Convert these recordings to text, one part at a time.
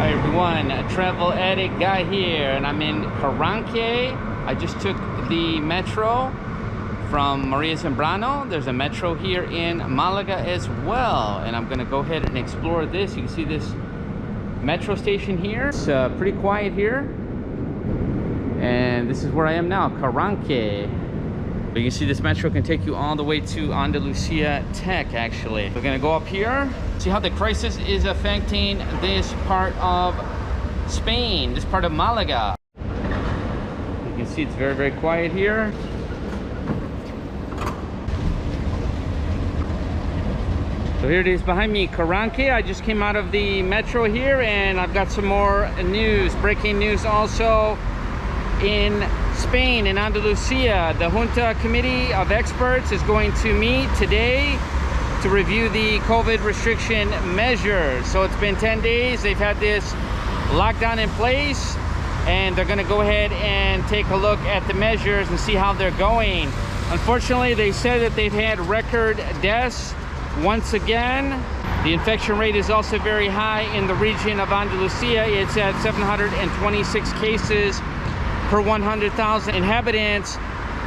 Hi everyone, a travel addict guy here, and I'm in Carranque. I just took the metro from Maria Zambrano. There's a metro here in Malaga as well, and I'm gonna go ahead and explore this. You can see this metro station here. It's pretty quiet here, and this is where I am now, Carranque. But you can see this metro can take you all the way to Andalusia Tech, actually. We're gonna go up here, see how the crisis is affecting this part of Spain, this part of Malaga. You can see it's very, very quiet here. So here it is behind me, Carranque. I just came out of the metro here, and I've got some more news, breaking news also. In Spain, in Andalusia, the Junta Committee of Experts is going to meet today to review the COVID restriction measures. So it's been 10 days, they've had this lockdown in place, and they're gonna go ahead and take a look at the measures and see how they're going. Unfortunately, they said that they've had record deaths once again. The infection rate is also very high in the region of Andalusia. It's at 726 cases per 100,000 inhabitants,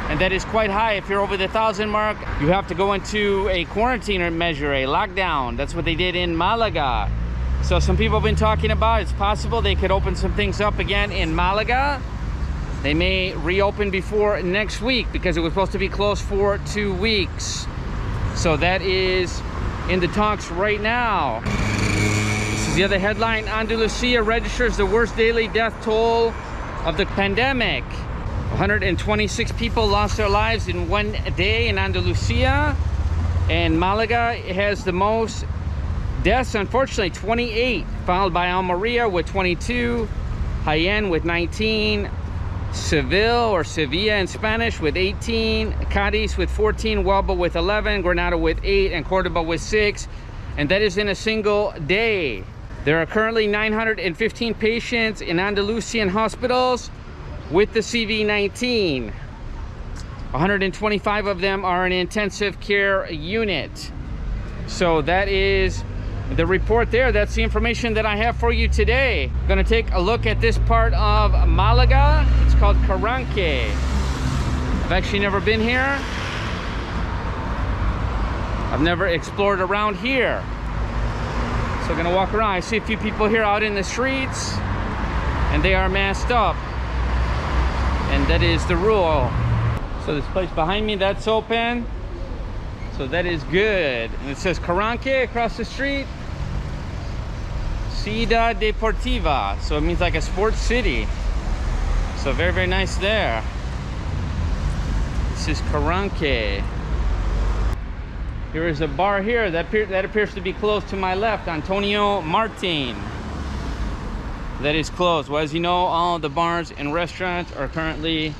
and that is quite high. If you're over the 1,000 mark, you have to go into a quarantine measure, a lockdown. That's what they did in Malaga. So some people have been talking about it's possible they could open some things up again in Malaga. They may reopen before next week because it was supposed to be closed for 2 weeks. So that is in the talks right now. This is the other headline. Andalusia registers the worst daily death toll of the pandemic. 126 people lost their lives in one day in Andalusia, and Malaga has the most deaths, unfortunately, 28, followed by Almeria with 22, Jaén with 19, Seville or Sevilla in Spanish with 18, Cadiz with 14, Huelva with 11, Granada with 8, and Cordoba with 6, and that is in a single day. There are currently 915 patients in Andalusian hospitals with the CV-19. 125 of them are in intensive care unit. So that is the report there. That's the information that I have for you today. I'm gonna take a look at this part of Malaga. It's called Carranque. I've actually never been here. I've never explored around here. So I'm gonna walk around. I see a few people here out in the streets, and they are masked up, and that is the rule. So this place behind me, that's open, so that is good. And it says Carranque across the street, Ciudad Deportiva, so it means like a sports city. So very, very nice there. This is Carranque. Here is a bar here that appears to be closed to my left, Antonio Martin. That is closed. Well, as you know, all the bars and restaurants are currently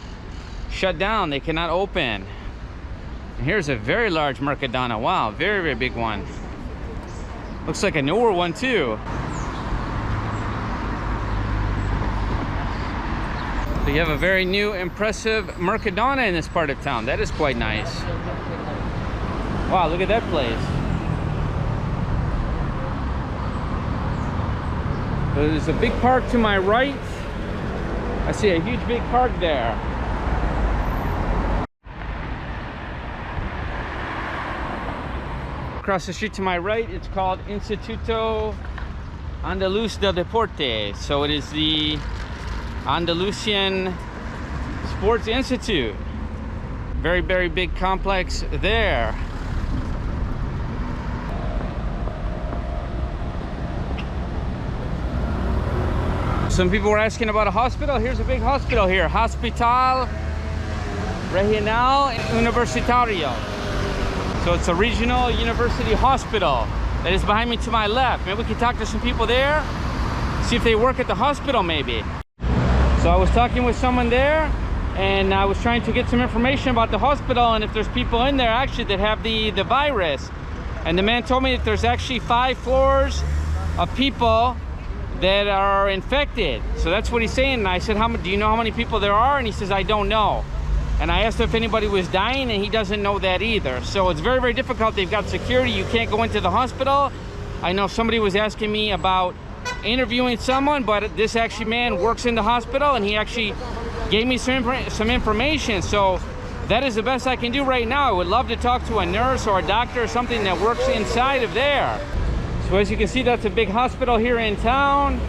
shut down. They cannot open. And here's a very large Mercadona. Wow, very, very big one. Looks like a newer one too. So you have a very new, impressive Mercadona in this part of town. That is quite nice. Wow, look at that place. There's a big park to my right. I see a huge big park there. Across the street to my right, it's called Instituto Andaluz del Deporte. So it is the Andalusian Sports Institute. Very, very big complex there. Some people were asking about a hospital. Here's a big hospital here. Hospital Regional Universitario. So it's a regional university hospital that is behind me to my left. Maybe we can talk to some people there, see if they work at the hospital maybe. So I was talking with someone there, and I was trying to get some information about the hospital and if there's people in there actually that have the virus. And the man told me that there's actually 5 floors of people that are infected. So that's what he's saying. And I said, do you know how many people there are? And he says, I don't know. And I asked him if anybody was dying, and he doesn't know that either. So it's very, very difficult. They've got security. You can't go into the hospital. I know somebody was asking me about interviewing someone, but this actually man works in the hospital, and he actually gave me some information. So that is the best I can do right now. I would love to talk to a nurse or a doctor or something that works inside of there. So as you can see, that's a big hospital here in town,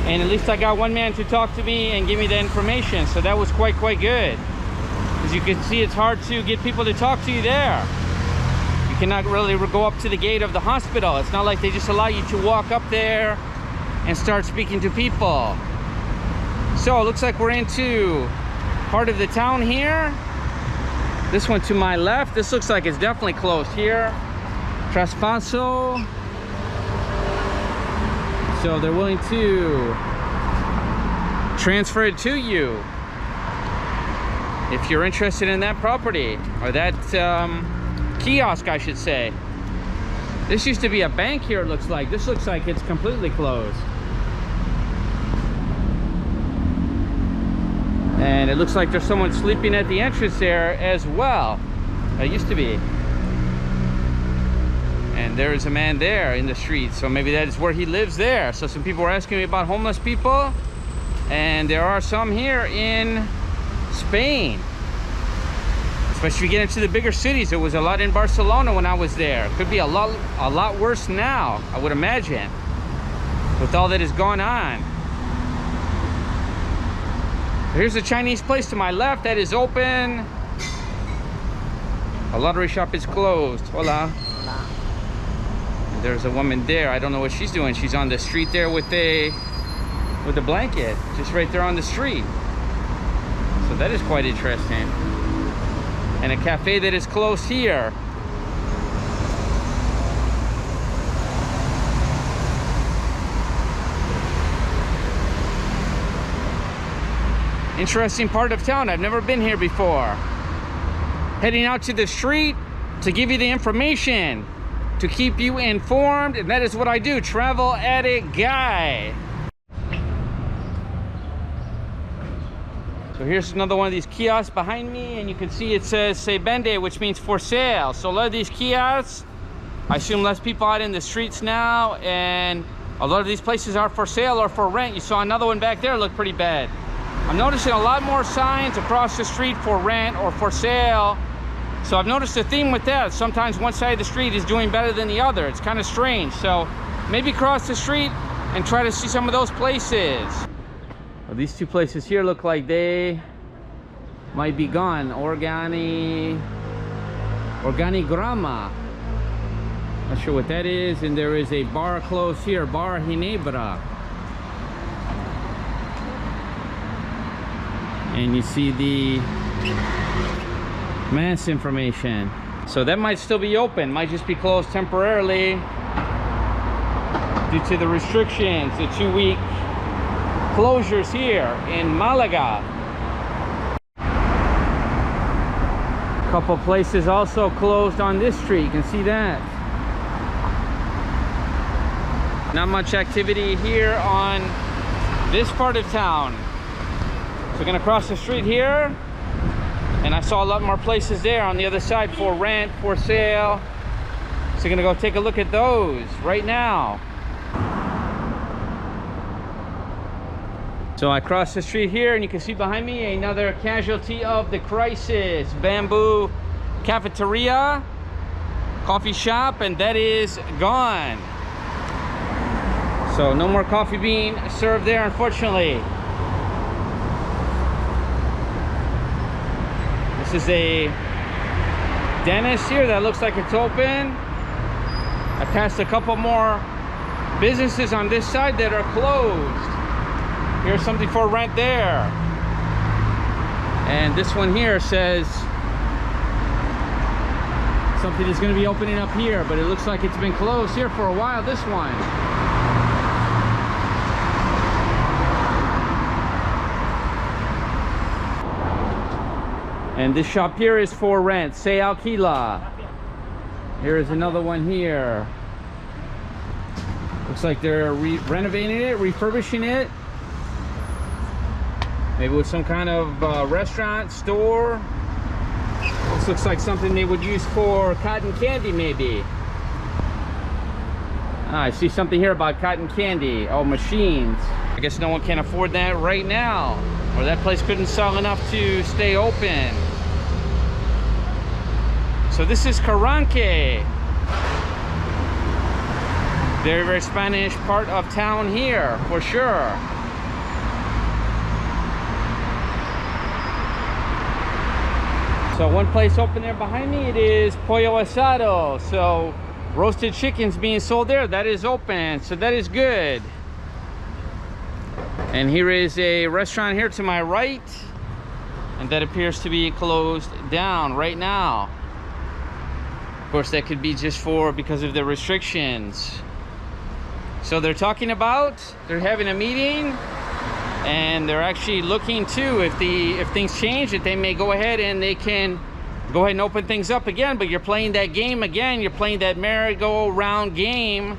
and at least I got one man to talk to me and give me the information. So that was quite good. As you can see, it's hard to get people to talk to you there. You cannot really go up to the gate of the hospital. It's not like they just allow you to walk up there and start speaking to people. So it looks like we're into part of the town here. This one to my left, this looks like it's definitely closed here. Traspaso. So they're willing to transfer it to you if you're interested in that property, or that kiosk, I should say. This used to be a bank here, it looks like. This looks like it's completely closed. And it looks like there's someone sleeping at the entrance there as well. It used to be. And there's a man there in the street, so maybe that is where he lives there. So some people were asking me about homeless people, and there are some here in Spain. Especially if you get into the bigger cities. There was a lot in Barcelona when I was there. Could be a lot worse now, I would imagine, with all that has gone on. Here's a Chinese place to my left that is open. A lottery shop is closed. Hola. And there's a woman there. I don't know what she's doing. She's on the street there with a blanket, just right there on the street. So that is quite interesting. And a cafe that is closed here. Interesting part of town. I've never been here before. Heading out to the street to give you the information, to keep you informed, and that is what I do. Travel addict guy. So here's another one of these kiosks behind me, and you can see it says "se vende," which means for sale. So a lot of these kiosks, I assume less people out in the streets now, and a lot of these places are for sale or for rent. You saw another one back there look pretty bad. I'm noticing a lot more signs across the street for rent or for sale. So I've noticed a theme with that. Sometimes one side of the street is doing better than the other. It's kind of strange. So maybe cross the street and try to see some of those places. Well, these two places here look like they might be gone. Organigrama. Not sure what that is. And there is a bar close here, Bar Ginebra. And you see the mass information. So that might still be open, might just be closed temporarily due to the restrictions, the 2-week closures here in Malaga. A couple places also closed on this street, you can see that. Not much activity here on this part of town. So we're gonna cross the street here, and I saw a lot more places there on the other side for rent, for sale. So we're gonna go take a look at those right now. So I crossed the street here, and you can see behind me another casualty of the crisis. Bamboo cafeteria, coffee shop, and that is gone. So no more coffee being served there, unfortunately. This is a dentist here that looks like it's open. I passed a couple more businesses on this side that are closed. Here's something for rent there. And this one here says something is going to be opening up here, but it looks like it's been closed here for a while, this one. And this shop here is for rent, se alquila. Here is another one here. Looks like they're renovating it, refurbishing it. Maybe with some kind of restaurant, store. This looks like something they would use for cotton candy, maybe. I see something here about cotton candy. Oh, machines. I guess no one can afford that right now, or that place couldn't sell enough to stay open. So this is Carranque. Very, very Spanish part of town here, for sure. So one place open there behind me, it is pollo asado. So roasted chickens being sold there, that is open, so that is good. And here is a restaurant here to my right, and that appears to be closed down right now. Of course, that could be just because of the restrictions. So they're talking about, they're having a meeting, and they're actually looking to, if things change, that they may go ahead and they can go ahead and open things up again. But you're playing that game again, you're playing that merry-go-round game,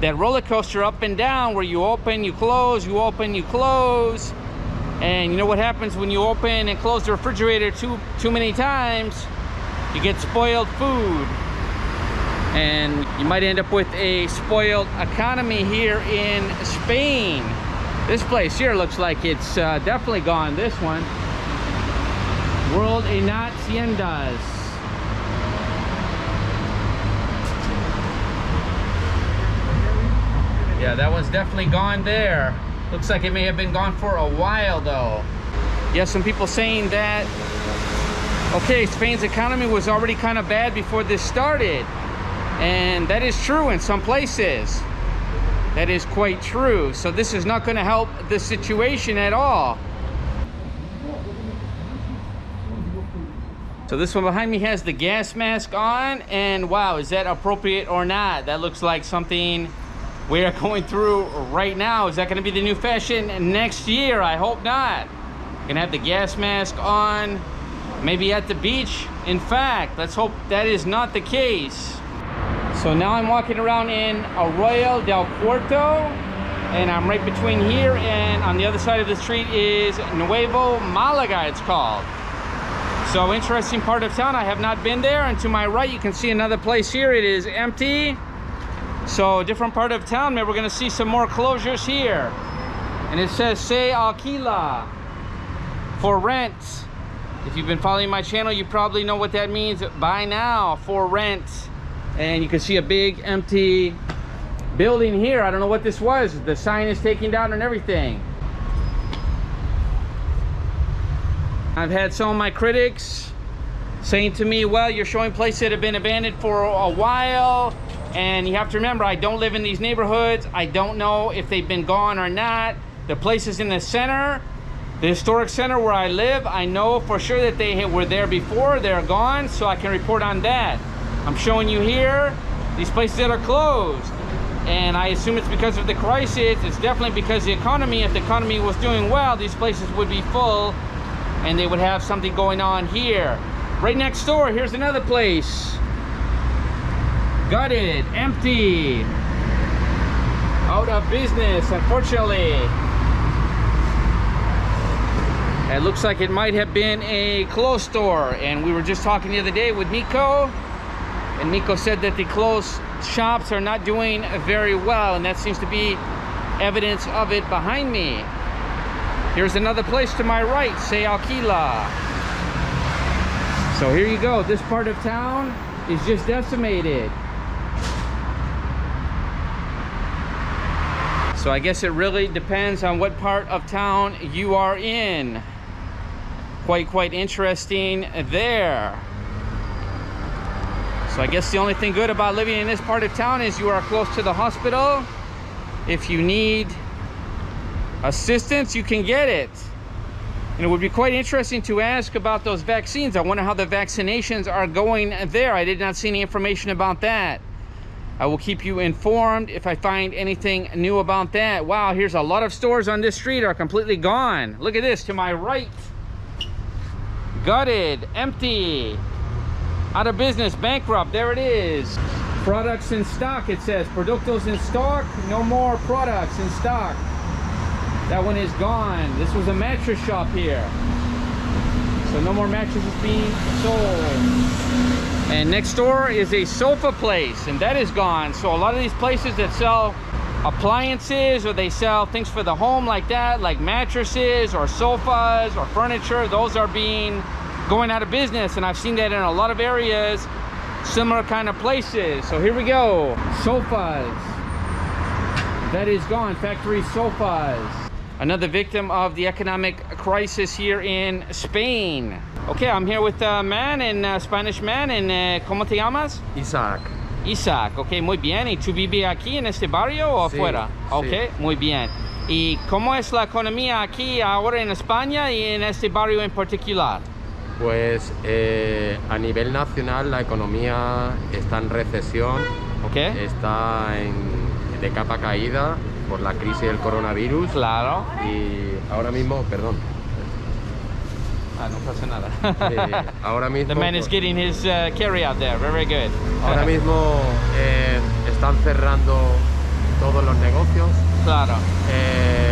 that roller coaster up and down, where you open, you close, you open, you close. And you know what happens when you open and close the refrigerator too many times? You get spoiled food, and you might end up with a spoiled economy here in Spain. This place here looks like it's definitely gone, this one. World en Haciendas. Yeah, that one's definitely gone there. Looks like it may have been gone for a while though. Yeah, some people saying that, okay, Spain's economy was already kind of bad before this started. And that is true in some places. That is quite true. So this is not going to help the situation at all. So this one behind me has the gas mask on, and wow, is that appropriate or not? That looks like something we are going through right now. Is that going to be the new fashion next year? I hope not. Gonna have the gas mask on, maybe at the beach. In fact, let's hope that is not the case. So now I'm walking around in Arroyo del Puerto, and I'm right between here and on the other side of the street is Nuevo Malaga, it's called. So interesting part of town. I have not been there, and to my right you can see another place here. It is empty. So different part of town. Maybe we're gonna see some more closures here. And it says se alquila, for rent. If you've been following my channel, you probably know what that means by now, for rent. And you can see a big empty building here. I don't know what this was. The sign is taken down and everything. I've had some of my critics saying to me, well, you're showing places that have been abandoned for a while, and you have to remember, I don't live in these neighborhoods. I don't know if they've been gone or not. The places in the center, the historic center where I live, I know for sure that they were there before. They're gone, so I can report on that. I'm showing you here these places that are closed, and I assume it's because of the crisis. It's definitely because of the economy. If the economy was doing well, these places would be full and they would have something going on here. Right next door, here's another place. Gutted, empty, out of business, unfortunately. It looks like it might have been a clothes store, and we were just talking the other day with Miko, and Miko said that the clothes shops are not doing very well, and that seems to be evidence of it behind me. Here's another place to my right, se alquila. So here you go. This part of town is just decimated. So I guess it really depends on what part of town you are in. Quite interesting there. So I guess the only thing good about living in this part of town is you are close to the hospital. If you need assistance, you can get it. And it would be quite interesting to ask about those vaccines. I wonder how the vaccinations are going there. I did not see any information about that. I will keep you informed if I find anything new about that. Wow, here's a lot of stores on this street are completely gone. Look at this to my right. Gutted, empty, out of business, bankrupt. There it is. Products in stock, it says. Productos in stock, no more products in stock. That one is gone. This was a mattress shop here. So no more mattresses being sold. And next door is a sofa place, and that is gone. So a lot of these places that sell appliances, or they sell things for the home like that, like mattresses or sofas or furniture, those are going out of business. And I've seen that in a lot of areas, similar kind of places. So here we go, sofas. That is gone, factory sofas. Another victim of the economic crisis here in Spain. Okay, I'm here with a man, a Spanish man, and ¿cómo te llamas? Isaac. Isaac, ok, muy bien. ¿Y tú vives aquí en este barrio o Sí, afuera? Ok, sí. muy bien. ¿Y cómo es la economía aquí ahora en España y en este barrio en particular? Pues a nivel nacional la economía está en recesión, Ok, está de capa caída por la crisis del coronavirus claro. y ahora mismo, perdón, No pasa nada. ahora mismo, The man is getting his carry out there, very good. ahora mismo están cerrando todos los negocios. Claro.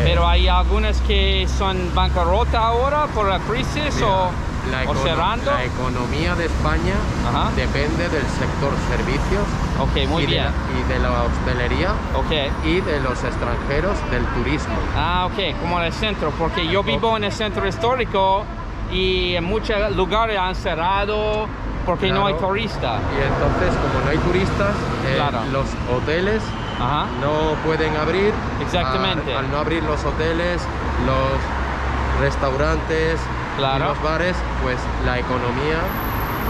Pero hay algunas que son bancarrota ahora por la crisis Mira, o cerrando. La economía de España Ajá. depende del sector servicios Ok, muy y bien. y de la hostelería Ok. y de los extranjeros del turismo. Ah, ok, como en el centro, porque yo vivo en el centro histórico y en muchos lugares han cerrado porque no hay Claro. turistas. Y entonces, como no hay turistas, Claro. los hoteles Ajá. no pueden abrir. Exactamente. Al no abrir los hoteles, los restaurantes Claro. y los bares, pues la economía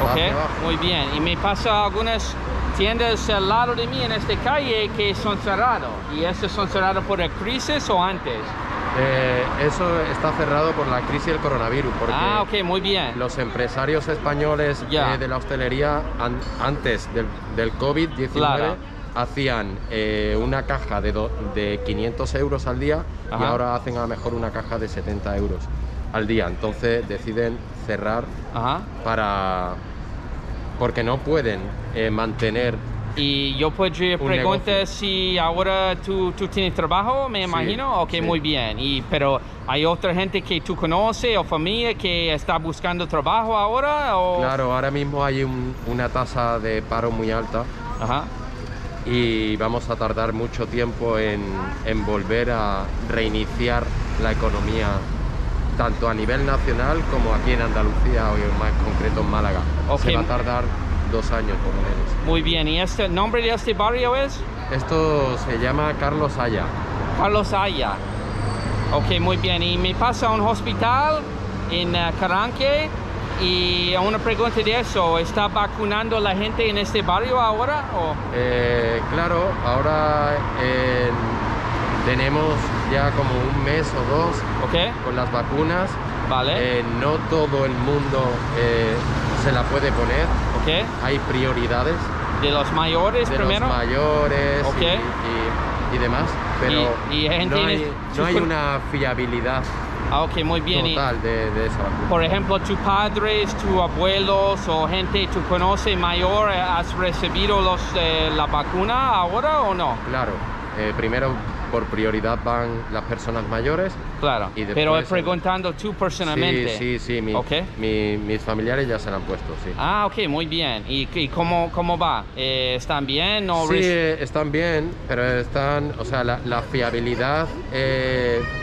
va hacia abajo. Ok, muy bien. Y me pasa algunas tiendas al lado de mí en esta calle que son cerrados. ¿Y esas son cerradas por la crisis o antes? Eso está cerrado por la crisis del coronavirus, porque Ah, ok, muy bien. los empresarios españoles Ya. de la hostelería antes del COVID-19 Claro. hacían una caja de 500 euros al día y Ajá. ahora hacen a lo mejor una caja de 70 euros al día. Entonces deciden cerrar Ajá. porque no pueden mantener. Y yo podría Un preguntar negocio. si ahora tú tienes trabajo, me imagino. Ok, sí. muy bien. Pero hay otra gente que tú conoces o familia que está buscando trabajo ahora o... Claro, ahora mismo hay una tasa de paro muy alta. Ajá. Y vamos a tardar mucho tiempo en volver a reiniciar la economía, tanto a nivel nacional como aquí en Andalucía o en más concreto en Málaga. Ok. Se va a tardar 2 años por lo menos. Muy bien. ¿Y el nombre de este barrio es? Esto se llama Carlos Haya. Carlos Haya. Ok, muy bien. Y me pasa a un hospital en Carranque y una pregunta de eso. ¿Está vacunando la gente en este barrio ahora? O... Claro, ahora tenemos ya como 1 mes o 2 Ok, con las vacunas. vale. No todo el mundo se la puede poner. Ok. Hay prioridades. De los mayores De primero. los mayores Ok. y demás, pero Y gente no hay, tú no hay con- una fiabilidad Ah, ok, muy bien. Y, total de esa vacuna. por ejemplo, tus padres, tus abuelos o gente tú conoces mayor, ¿has recibido la vacuna ahora o no? Claro, primero por prioridad van las personas mayores. Claro, Y pero después, preguntando tú personalmente. Sí, Ok. mis familiares ya se la han puesto, sí. Ah, ok, muy bien. ¿Y cómo va? ¿Están bien? O Sí, están bien, pero o sea, la fiabilidad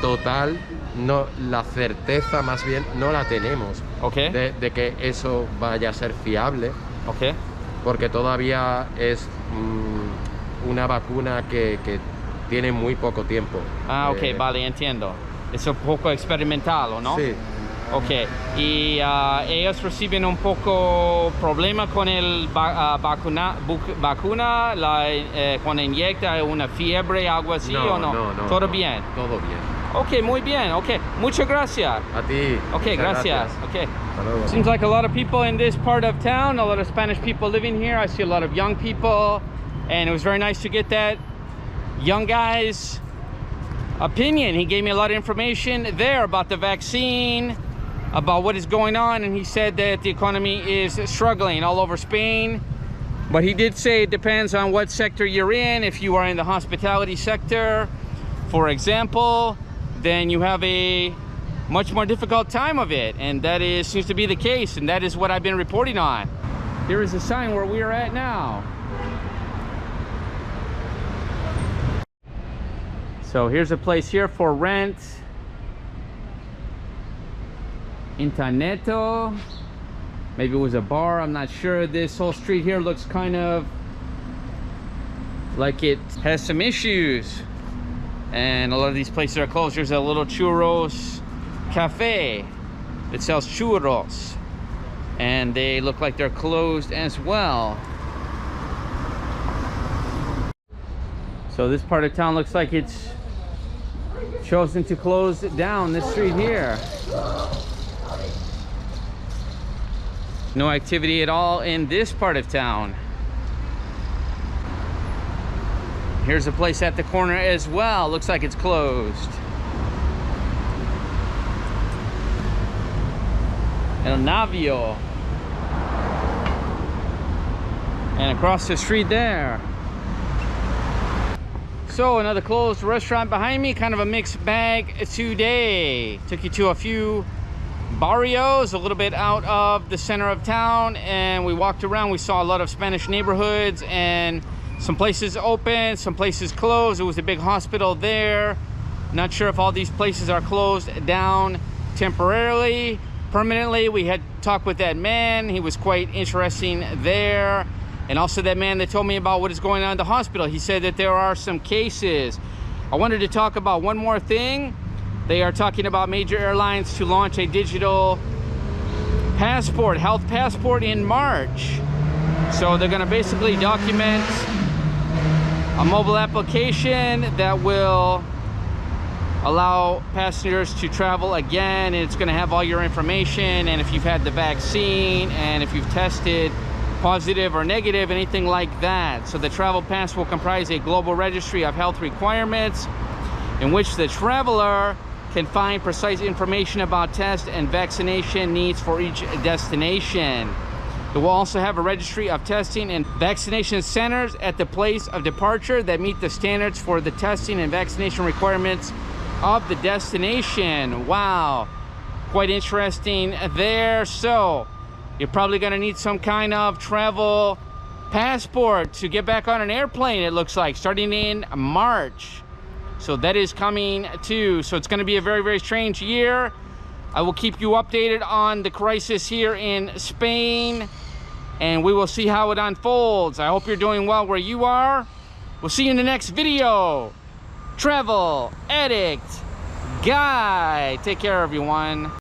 total, no, la certeza más bien, no la tenemos Ok, de que eso vaya a ser fiable, ok. porque todavía es una vacuna que tiene muy poco tiempo. Ah, ok, vale, entiendo. Es un poco experimental, ¿o no? Sí, Ok, y ellos reciben un poco problema con el vacuna, cuando inyecta una fiebre, algo así, ¿o no? ¿Todo bien? Todo bien. Ok, muy bien, ok. Muchas gracias. A ti. Ok, muchas gracias. Okay. Hasta luego. Seems like a lot of people in this part of town, a lot of Spanish people living here. I see a lot of young people, and it was very nice to get that young guy's opinion. He gave me a lot of information there about the vaccine, about what is going on, and he said that the economy is struggling all over Spain. But he did say it depends on what sector you're in. If you are in the hospitality sector, for example, then you have a much more difficult time of it, and that seems to be the case, and that is what I've been reporting on. Here is a sign where we are at now. So here's a place here for rent. Interneto. Maybe it was a bar, I'm not sure. This whole street here looks kind of like it has some issues. And a lot of these places are closed. There's a little churros cafe that sells churros. And they look like they're closed as well. So this part of town looks like it's chosen to close down this street here. No activity at all in this part of town. Here's a place at the corner as well. Looks like it's closed. El Navio. And across the street there. So another closed restaurant behind me, kind of a mixed bag today. Took you to a few barrios, a little bit out of the center of town, and we walked around. We saw a lot of Spanish neighborhoods and some places open, some places closed. There was a big hospital there. Not sure if all these places are closed down temporarily, permanently. We had talked with that man. He was quite interesting there. And also that man that told me about what is going on at the hospital. He said that there are some cases. I wanted to talk about one more thing. They are talking about major airlines to launch a digital passport, health passport in March. So they're gonna basically document a mobile application that will allow passengers to travel again. And it's gonna have all your information, and if you've had the vaccine, and if you've tested positive or negative, anything like that. So the travel pass will comprise a global registry of health requirements in which the traveler can find precise information about test and vaccination needs for each destination. It will also have a registry of testing and vaccination centers at the place of departure that meet the standards for the testing and vaccination requirements of the destination. Wow, quite interesting there. So you're probably going to need some kind of travel passport to get back on an airplane, it looks like, starting in March. So that is coming too. So it's going to be a very, very strange year. I will keep you updated on the crisis here in Spain, and we will see how it unfolds. I hope you're doing well where you are. We'll see you in the next video. Travel Addict Guy. Take care, everyone.